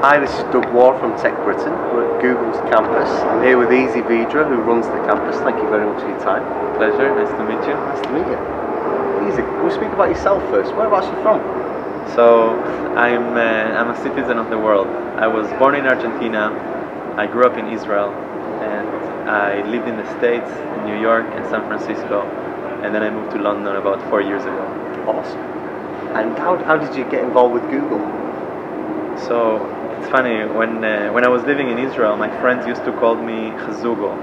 Hi, this is Doug Ward from Tech Britain. We're at Google's campus. I'm here with Eze Vidra, who runs the campus. Thank you very much for your time. Pleasure, nice to meet you. Nice to meet you. Eze, can we speak about yourself first? Whereabouts are you from? So, I'm a citizen of the world. I was born in Argentina, I grew up in Israel, and I lived in the States, in New York and San Francisco, and then I moved to London about 4 years ago. Awesome. And how did you get involved with Google? So, it's funny, when I was living in Israel, my friends used to call me Chazugo.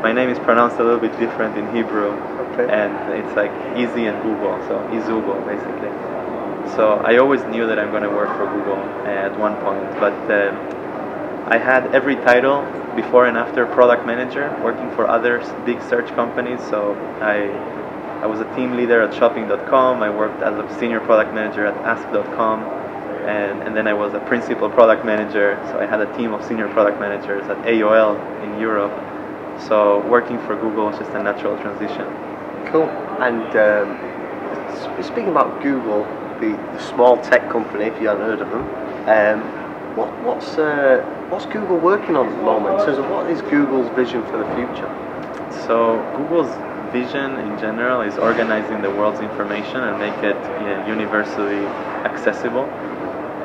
My name is pronounced a little bit different in Hebrew, and it's like Easy and Google, so Izugo basically. So I always knew that I'm going to work for Google at one point, but I had every title before and after product manager, working for other big search companies. So I was a team leader at shopping.com, I worked as a senior product manager at ask.com, and then I was a principal product manager, so I had a team of senior product managers at AOL in Europe. So working for Google was just a natural transition. Cool. And speaking about Google, the small tech company, if you haven't heard of them, what's Google working on at the moment? So what is Google's vision for the future? So Google's vision in general is organizing the world's information and make it universally accessible.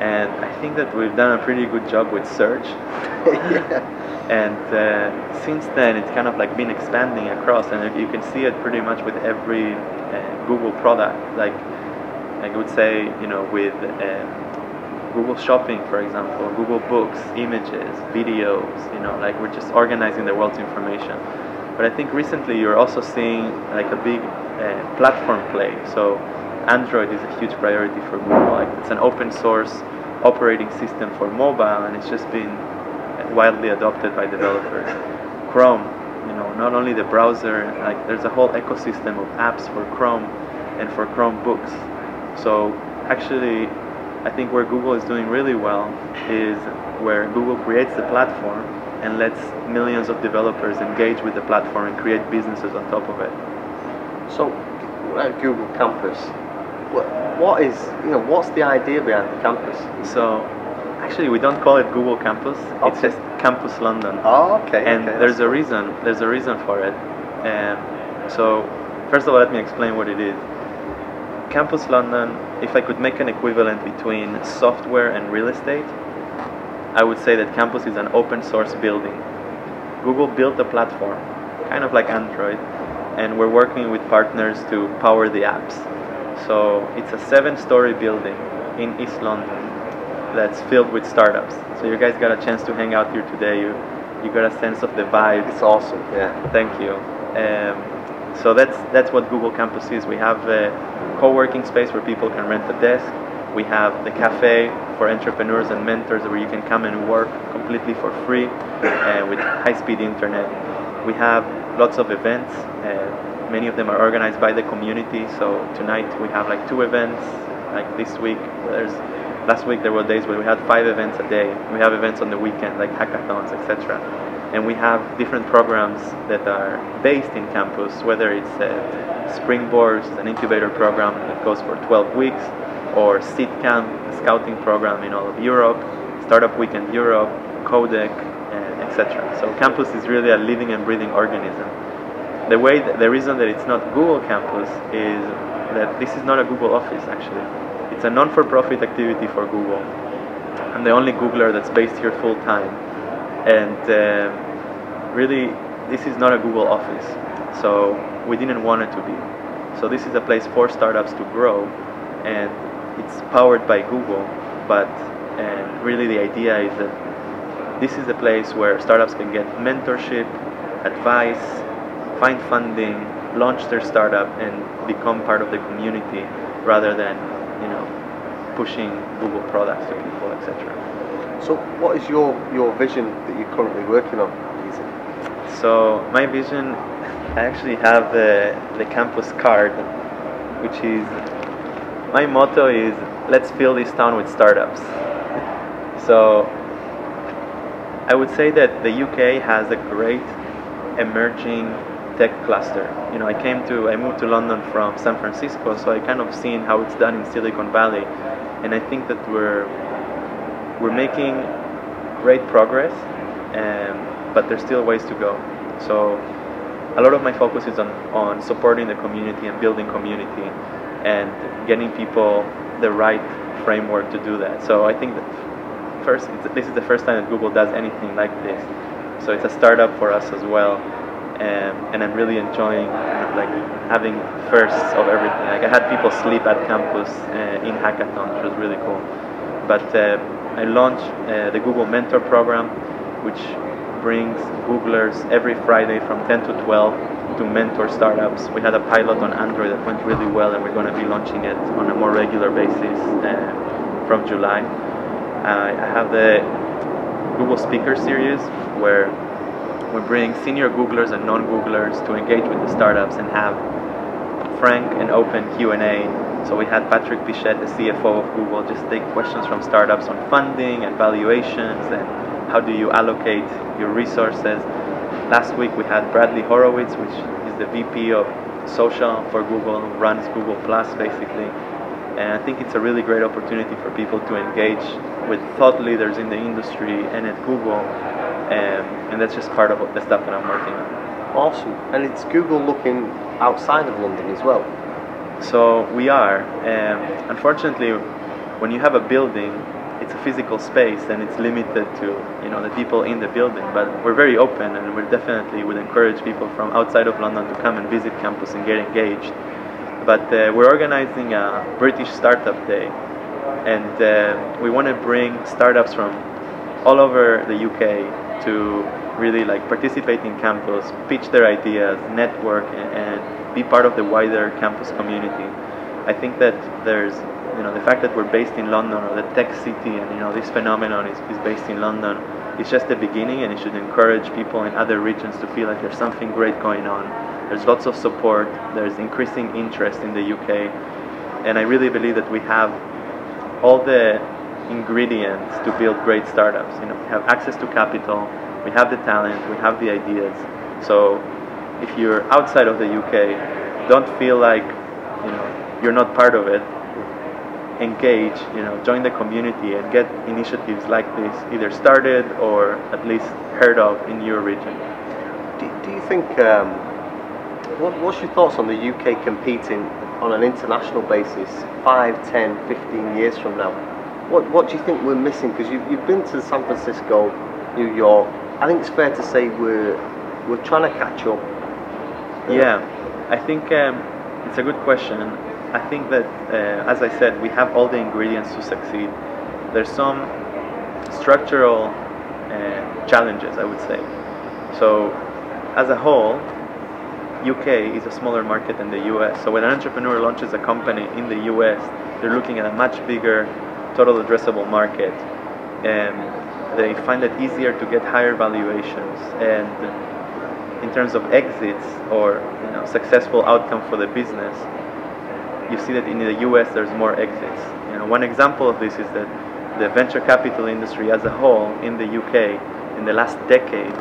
And I think that we've done a pretty good job with search. And since then it's kind of like been expanding across, and you can see it pretty much with every Google product. Like I would say, with Google Shopping, for example, Google Books, images, videos, like we're just organizing the world's information. But I think recently you're also seeing like a big platform play. So Android is a huge priority for Google. Like it's an open source operating system for mobile, and it's just been widely adopted by developers. Chrome, not only the browser, like there's a whole ecosystem of apps for Chrome and for Chromebooks. So actually, I think where Google is doing really well is where Google creates the platform and lets millions of developers engage with the platform and create businesses on top of it. So, at Google campus, what's the idea behind the campus? So, actually, we don't call it Google Campus. Okay. It's just Campus London. Oh, okay. And okay, there's a reason. There's a reason for it. So, first of all, let me explain what it is. Campus London, if I could make an equivalent between software and real estate, I would say that campus is an open source building. Google built a platform, kind of like Android, and we're working with partners to power the apps. So it's a 7-story building in East London that's filled with startups. So you guys got a chance to hang out here today. You got a sense of the vibe. It's awesome. Yeah. Thank you. So that's what Google Campus is. We have a co-working space where people can rent a desk. We have the cafe for entrepreneurs and mentors where you can come and work completely for free with high-speed internet. We have lots of events. Many of them are organized by the community. So tonight we have like 2 events. Like this week, last week there were days where we had 5 events a day. We have events on the weekend like hackathons, etc. And we have different programs that are based in campus, whether it's Springboard, an incubator program that goes for 12 weeks, or Seed Camp, a scouting program in all of Europe, Startup Weekend Europe, Codec, etc. So campus is really a living and breathing organism. The reason that it's not Google Campus is that this is not a Google office actually. It's a non-for-profit activity for Google. I'm the only Googler that's based here full time. And really, this is not a Google office, so we didn't want it to be. So this is a place for startups to grow, and it's powered by Google, but really the idea is that this is a place where startups can get mentorship, advice, find funding, launch their startup, and become part of the community, rather than pushing Google products to people, etc. So what is your vision that you're currently working on? So my vision, I actually have the campus card, which is, my motto is, let's fill this town with startups. So I would say that the UK has a great emerging tech cluster. I moved to London from San Francisco, so I kind of seen how it's done in Silicon Valley, and I think that we're making great progress, but there's still ways to go. So a lot of my focus is on supporting the community and building community and getting people the right framework to do that. So I think that first, this is the first time that Google does anything like this. So it's a startup for us as well, and I'm really enjoying like having firsts of everything. Like I had people sleep at campus in hackathon, which was really cool. But I launched the Google Mentor program, which brings Googlers every Friday from 10 to 12 to mentor startups. We had a pilot on Android that went really well, and we're going to be launching it on a more regular basis from July. I have the Google Speaker Series, where we bring senior Googlers and non-Googlers to engage with the startups and have frank and open Q&A. So we had Patrick Pichette, the CFO of Google, just take questions from startups on funding and valuations and how do you allocate your resources. Last week we had Bradley Horowitz, which is the VP of social for Google, runs Google Plus basically. And I think it's a really great opportunity for people to engage with thought leaders in the industry and at Google. And that's just part of the stuff that I'm working on. Awesome. And it's Google looking outside of London as well? So we are. Unfortunately, when you have a building, it's a physical space and it's limited to the people in the building. But we're very open, and we definitely would encourage people from outside of London to come and visit campus and get engaged. But we're organizing a British Startup Day, and we want to bring startups from all over the UK to really like participate in campus, pitch their ideas, network, and be part of the wider campus community. I think that there's, the fact that we're based in London, or the tech city, and this phenomenon is based in London, it's just the beginning, and it should encourage people in other regions to feel like there's something great going on. There's lots of support, there's increasing interest in the UK, and I really believe that we have all the ingredients to build great startups. We have access to capital, we have the talent, we have the ideas. So if you're outside of the UK, don't feel like you're not part of it. Engage, join the community and get initiatives like this either started or at least heard of in your region. Do you think, what's your thoughts on the UK competing on an international basis 5, 10, 15 years from now? What do you think we're missing? Because you've been to San Francisco, New York. I think it's fair to say we're trying to catch up. Yeah, I think it's a good question. I think that, as I said, we have all the ingredients to succeed. There's some structural challenges, I would say. So, as a whole, UK is a smaller market than the US. So when an entrepreneur launches a company in the US, they're looking at a much bigger total addressable market. And they find it easier to get higher valuations. And in terms of exits or successful outcome for the business, you see that in the US there's more exits. One example of this is that the venture capital industry as a whole in the UK in the last decade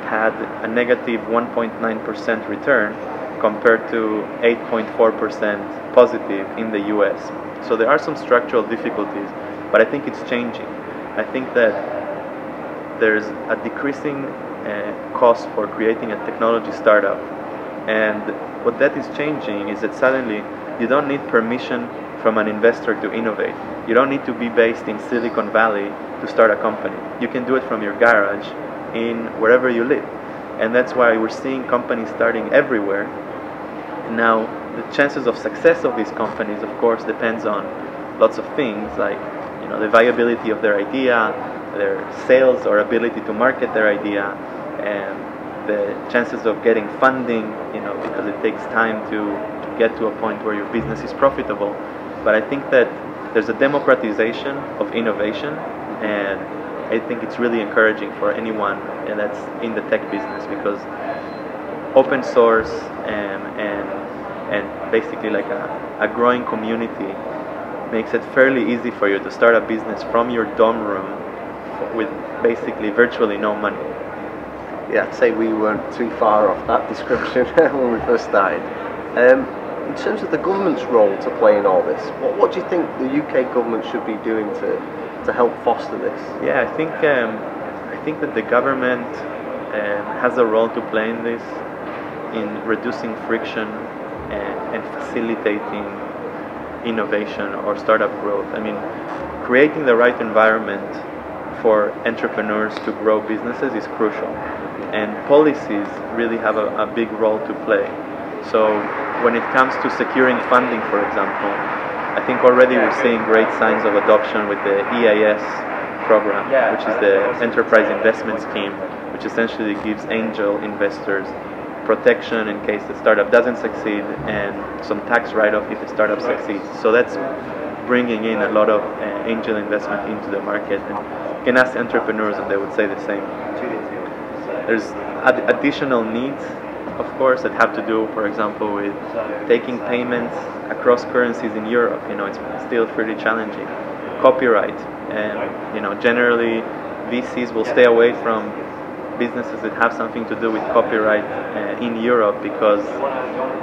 had a negative 1.9% return compared to 8.4% positive in the US. So there are some structural difficulties, but I think it's changing. I think that there's a decreasing cost for creating a technology startup, and what that is changing is that suddenly you don't need permission from an investor to innovate. You don't need to be based in Silicon Valley to start a company. You can do it from your garage in wherever you live. And that's why we're seeing companies starting everywhere. Now, the chances of success of these companies, of course, depends on lots of things, like the viability of their idea, their sales or ability to market their idea, and the chances of getting funding, because it takes time to get to a point where your business is profitable. But I think that there's a democratization of innovation, and I think it's really encouraging for anyone that's in the tech business, because open source and basically like a growing community makes it fairly easy for you to start a business from your dorm room with basically virtually no money. Yeah, I'd say we weren't too far off that description when we first started. In terms of the government's role to play in all this, what do you think the UK government should be doing to help foster this? Yeah, I think think that the government has a role to play in this, in reducing friction and facilitating innovation or startup growth. I mean, creating the right environment for entrepreneurs to grow businesses is crucial, and policies really have a big role to play. So when it comes to securing funding, for example, I think already we're seeing great signs of adoption with the EIS program, which is the Enterprise Investment Scheme, which essentially gives angel investors protection in case the startup doesn't succeed, and some tax write-off if the startup succeeds. So that's bringing in a lot of angel investment into the market. And you can ask entrepreneurs and they would say the same. There's additional needs, of course, that have to do, for example, with taking payments across currencies in Europe. You know, it's still pretty challenging. Copyright, and you know, generally VCs will stay away from businesses that have something to do with copyright in Europe because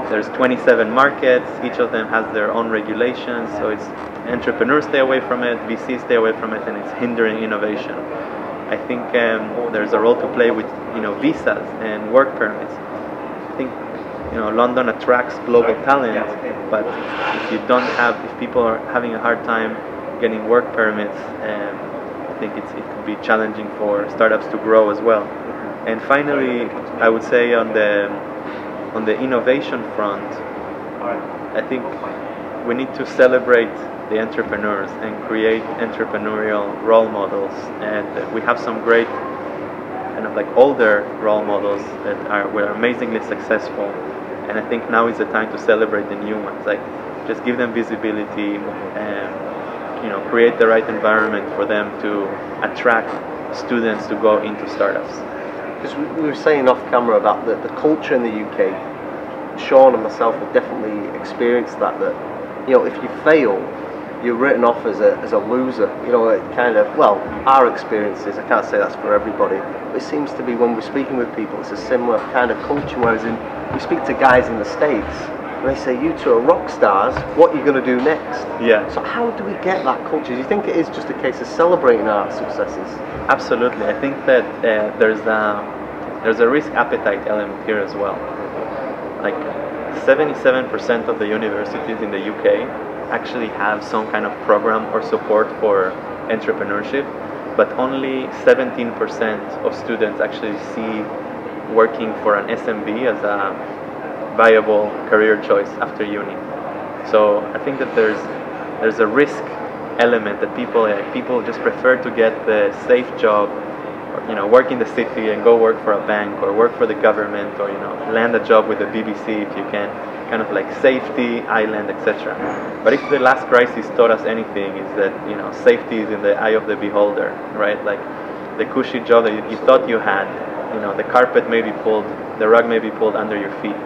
there's 27 markets, each of them has their own regulations, so it's entrepreneurs stay away from it, VCs stay away from it, and it's hindering innovation. I think there's a role to play with, you know, visas and work permits. I think, you know, London attracts global talent, but if people are having a hard time getting work permits, I think it could be challenging for startups to grow as well. And finally, I would say on the innovation front, I think we need to celebrate the entrepreneurs and create entrepreneurial role models. And we have some great kind of like older role models that were amazingly successful. And I think now is the time to celebrate the new ones. Like, just give them visibility and, you know, create the right environment for them to attract students to go into startups. Because we were saying off camera about the culture in the UK. Sean and myself have definitely experienced that you know, if you fail, you're written off as a loser. You know, it kind of, well, our experiences, I can't say that's for everybody, but it seems to be when we're speaking with people, it's a similar kind of culture, whereas we speak to guys in the States, and they say, you two are rock stars, what are you going to do next? Yeah. So how do we get that culture? Do you think it is just a case of celebrating our successes? Absolutely. I think that there's a risk appetite element here as well. Like 77% of the universities in the UK actually have some kind of program or support for entrepreneurship, but only 17% of students actually see working for an SMB as a viable career choice after uni. So I think that there's a risk element that people just prefer to get the safe job, or, you know, work in the city and go work for a bank or work for the government, or, you know, land a job with the BBC if you can, kind of like safety, island, etc. But if the last crisis taught us anything, is that, you know, safety is in the eye of the beholder, right? Like the cushy job that you thought you had, you know, the carpet may be pulled, the rug may be pulled under your feet.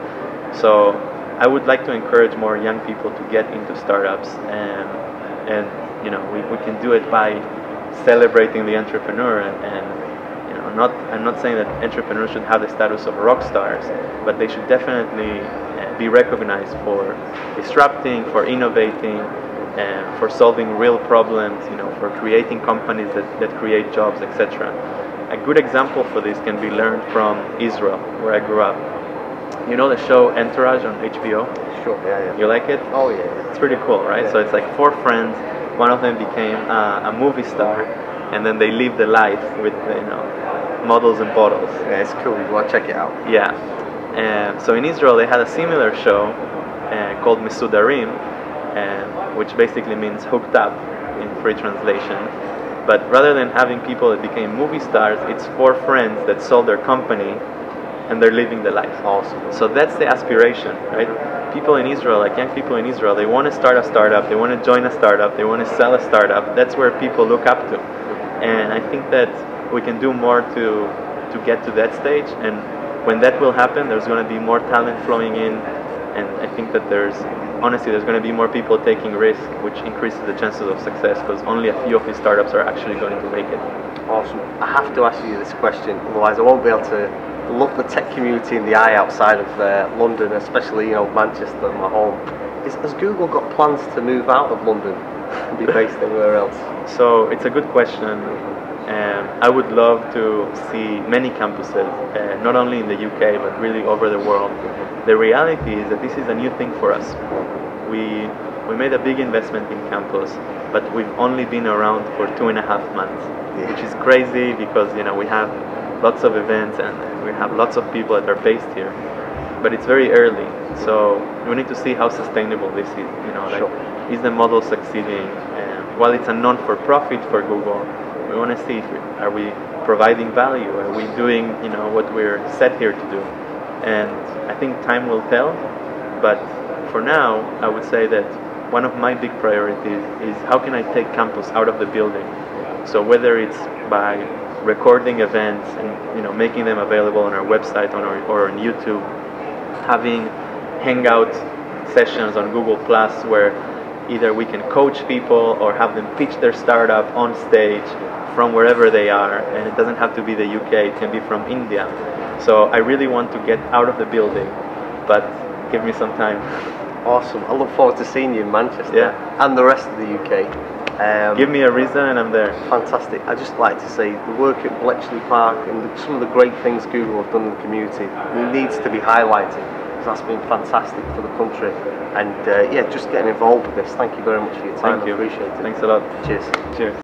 So I would like to encourage more young people to get into startups, and you know, we can do it by celebrating the entrepreneur, and you know, I'm not saying that entrepreneurs should have the status of rock stars, but they should definitely be recognized for disrupting, for innovating, and for solving real problems, you know, for creating companies that create jobs, etc. A good example for this can be learned from Israel, where I grew up. You know the show Entourage on HBO? Sure, yeah. You like it? Oh yeah. It's pretty cool, right? Yeah. So it's like 4 friends. One of them became a movie star, and then they live the life with, you know, models and bottles. Yeah, it's cool. You want to check it out? Yeah. So in Israel they had a similar show called Mesudarim, which basically means hooked up in free translation. But rather than having people that became movie stars, it's 4 friends that sold their company and they're living the life. Awesome. So that's the aspiration, right? People in Israel, like young people in Israel, they want to start a startup, they want to join a startup, they want to sell a startup. That's where people look up to. And I think that we can do more to get to that stage. And when that will happen, there's going to be more talent flowing in. And I think that there's going to be more people taking risk, which increases the chances of success, because only a few of these startups are actually going to make it. Awesome. I have to ask you this question, otherwise I won't be able to look the tech community in the eye outside of London, especially, you know, Manchester, my home. Has Google got plans to move out of London and be based anywhere else? So it's a good question. I would love to see many campuses, not only in the UK, but really over the world. The reality is that this is a new thing for us. We made a big investment in campus, but we've only been around for 2.5 months, which is crazy because we have lots of events and we have lots of people that are based here. But it's very early, so we need to see how sustainable this is. Sure. Is the model succeeding? While it's a non-for-profit for Google, we want to see are we providing value? Are we doing what we're set here to do? And I think time will tell. But for now, I would say that one of my big priorities is how can I take campus out of the building? So whether it's by recording events and making them available on our website or on YouTube, having hangout sessions on Google Plus where either we can coach people or have them pitch their startup on stage from wherever they are, and it doesn't have to be the UK, it can be from India. So I really want to get out of the building, but give me some time. Awesome. I look forward to seeing you in Manchester and the rest of the UK. Give me a reason and I'm there. Fantastic. I'd just like to say the work at Bletchley Park and some of the great things Google have done in the community needs to be highlighted, because that's been fantastic for the country. And just getting involved with this. Thank you very much for your time. Thank you. I appreciate it. Thanks a lot. Cheers. Cheers.